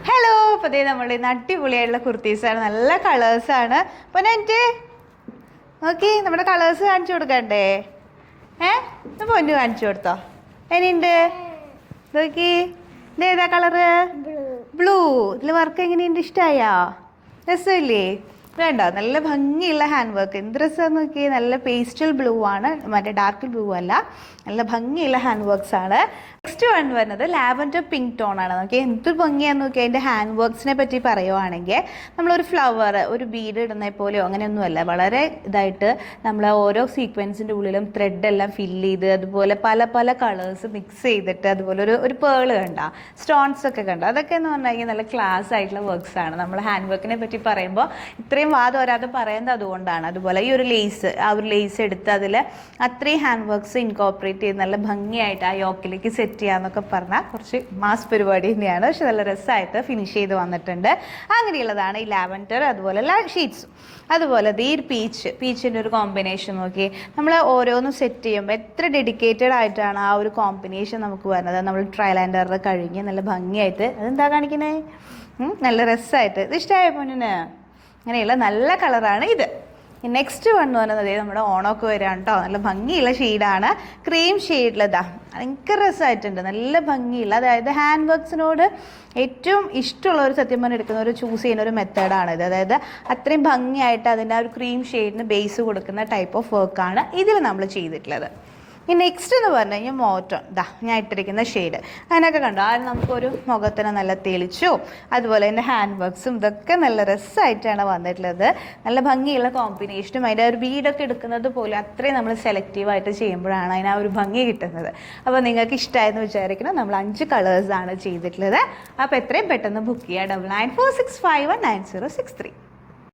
Hello, അപ്പോൾ അതേ നമ്മളുടെ ഇന്ന് അടിപൊളിയായിട്ടുള്ള കുർത്തീസാണ്, നല്ല കളേഴ്സാണ്. അപ്പോൾ എൻ്റെ നോക്കി നമ്മുടെ കളേഴ്സ് കാണിച്ചു കൊടുക്കണ്ടേ? പൊന്നു കാണിച്ചു കൊടുത്തോ? എങ്ങനെയുണ്ട് നോക്കി? ഇതേതാ കളറ്? ബ്ലൂ. ഇതിൽ വർക്ക് എങ്ങനെയുണ്ട്? ഇഷ്ടമായോ? രസമില്ലേ? വേണ്ട, നല്ല ഭംഗിയുള്ള ഹാൻഡ് വർക്ക്. എന്ത് രസമാണെന്ന് നോക്കി. നല്ല പേസ്റ്റൽ ബ്ലൂ ആണ്, മറ്റേ ഡാർക്ക് ബ്ലൂ അല്ല. നല്ല ഭംഗിയുള്ള ഹാൻഡ് വർക്ക്സ് ആണ്. നെക്സ്റ്റ് വൺ വരുന്നത് ലാവൻഡർ പിങ്ക് ടോൺ ആണ്. നോക്കി എന്ത് ഭംഗിയാന്ന് നോക്കി. അതിൻ്റെ ഹാൻഡ് വർക്ക്സിനെ പറ്റി പറയുവാണെങ്കിൽ നമ്മളൊരു ഫ്ലവർ, ഒരു ബീഡ് ഇടുന്ന പോലെയോ അങ്ങനെയൊന്നുമല്ല. വളരെ ഇതായിട്ട് നമ്മൾ ഓരോ സീക്വൻസിൻ്റെ ഉള്ളിലും ത്രെഡ് എല്ലാം ഫില്ല് ചെയ്ത്, അതുപോലെ പല പല കളേഴ്സ് മിക്സ് ചെയ്തിട്ട്, അതുപോലെ ഒരു പേള് കണ്ട, സ്റ്റോൺസ് ഒക്കെ കണ്ട, അതൊക്കെ എന്ന് പറഞ്ഞു കഴിഞ്ഞാൽ നല്ല ക്ലാസ് ആയിട്ടുള്ള വർക്ക്സ് ആണ്. നമ്മൾ ഹാൻഡ് വർക്കിനെ പറ്റി പറയുമ്പോൾ ഇത്രയും വാദം വരാതെ പറയുന്നത് അതുകൊണ്ടാണ്. അതുപോലെ ഈ ഒരു ലേസ്, ആ ഒരു ലേസ് എടുത്ത് അതിൽ അത്രയും ഹാൻഡ് വർക്ക്സ് ഇൻകോപ്പറേറ്റ് ചെയ്ത് നല്ല ഭംഗിയായിട്ട് ആ യോക്കിലേക്ക് സെറ്റ് ചെയ്യാന്നൊക്കെ പറഞ്ഞാൽ കുറച്ച് മാസ് പരിപാടി തന്നെയാണ്. പക്ഷെ നല്ല രസമായിട്ട് ഫിനിഷ് ചെയ്ത് വന്നിട്ടുണ്ട്. അങ്ങനെയുള്ളതാണ് ഈ ലാവൻഡർ. അതുപോലെ ഷീറ്റ്സും അതുപോലെ ഈ പീച്ചിൻ്റെ ഒരു കോമ്പിനേഷൻ നോക്കി. നമ്മൾ ഓരോന്നും സെറ്റ് ചെയ്യുമ്പോൾ എത്ര ഡെഡിക്കേറ്റഡ് ആയിട്ടാണ് ആ ഒരു കോമ്പിനേഷൻ നമുക്ക് വരുന്നത്. നമ്മൾ ട്രയൽ ആൻഡ് എറർ കഴിഞ്ഞ് നല്ല ഭംഗിയായിട്ട് അതെന്താ കാണിക്കുന്നത്, നല്ല രസമായിട്ട്. ഇത് ഇഷ്ടമായ പൊന്നിന്? അങ്ങനെയുള്ള നല്ല കളറാണ് ഇത്. നെക്സ്റ്റ് വൺ എന്ന് പറയുന്നത് നമ്മുടെ ഓണമൊക്കെ വരികയാണ് കേട്ടോ. നല്ല ഭംഗിയുള്ള ഷെയ്ഡാണ്, ക്രീം ഷെയ്ഡിലതാ. ഭയങ്കര രസമായിട്ടുണ്ട്, നല്ല ഭംഗിയുള്ള. അതായത് ഹാൻഡ് വർക്ക്സിനോട് ഏറ്റവും ഇഷ്ടമുള്ള ഒരു സത്യം പറഞ്ഞ് എടുക്കുന്ന ഒരു ചൂസ് ചെയ്യുന്ന ഒരു മെത്തേഡാണിത്. അതായത് അത്രയും ഭംഗിയായിട്ട് അതിൻ്റെ ആ ഒരു ക്രീം ഷെയ്ഡിന് ബേസ് കൊടുക്കുന്ന ടൈപ്പ് ഓഫ് വർക്കാണ് ഇതിൽ നമ്മൾ ചെയ്തിട്ടുള്ളത്. ഈ നെക്സ്റ്റ് എന്ന് പറഞ്ഞു കഴിഞ്ഞാൽ മോട്ടോൺ, ഞാൻ ഇട്ടിരിക്കുന്ന ഷെയ്ഡ് അതിനൊക്കെ കണ്ടു. ആദ്യം നമുക്കൊരു മുഖത്തിന് നല്ല തെളിച്ചു, അതുപോലെ തന്നെ ഹാൻഡ് വർക്ക്സും ഇതൊക്കെ നല്ല രസമായിട്ടാണ് വന്നിട്ടുള്ളത്. നല്ല ഭംഗിയുള്ള കോമ്പിനേഷനും അതിൻ്റെ ഒരു ബീഡൊക്കെ എടുക്കുന്നത് പോലെ അത്രയും നമ്മൾ സെലക്റ്റീവായിട്ട് ചെയ്യുമ്പോഴാണ് അതിന് ആ ഒരു ഭംഗി കിട്ടുന്നത്. അപ്പോൾ നിങ്ങൾക്ക് ഇഷ്ടമായെന്ന് വിചാരിക്കണം. നമ്മൾ 5 കളേഴ്സാണ് ചെയ്തിട്ടുള്ളത്. അപ്പോൾ എത്രയും പെട്ടെന്ന് ബുക്ക് ചെയ്യുക. 9946519063.